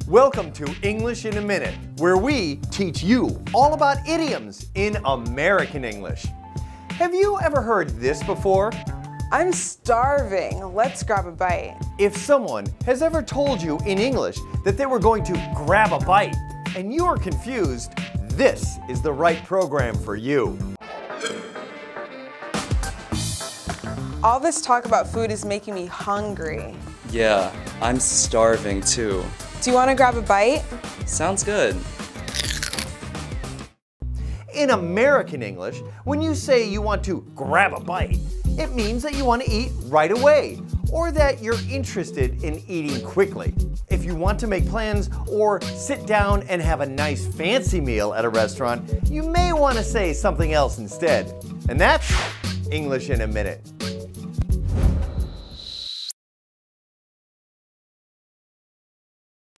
Welcome to English in a Minute, where we teach you all about idioms in American English. Have you ever heard this before? I'm starving. Let's grab a bite. If someone has ever told you in English that they were going to grab a bite and you are confused, this is the right program for you. All this talk about food is making me hungry. Yeah, I'm starving too. Do you want to grab a bite? Sounds good. In American English, when you say you want to grab a bite, it means that you want to eat right away, or that you're interested in eating quickly. If you want to make plans or sit down and have a nice fancy meal at a restaurant, you may want to say something else instead. And that's English in a Minute.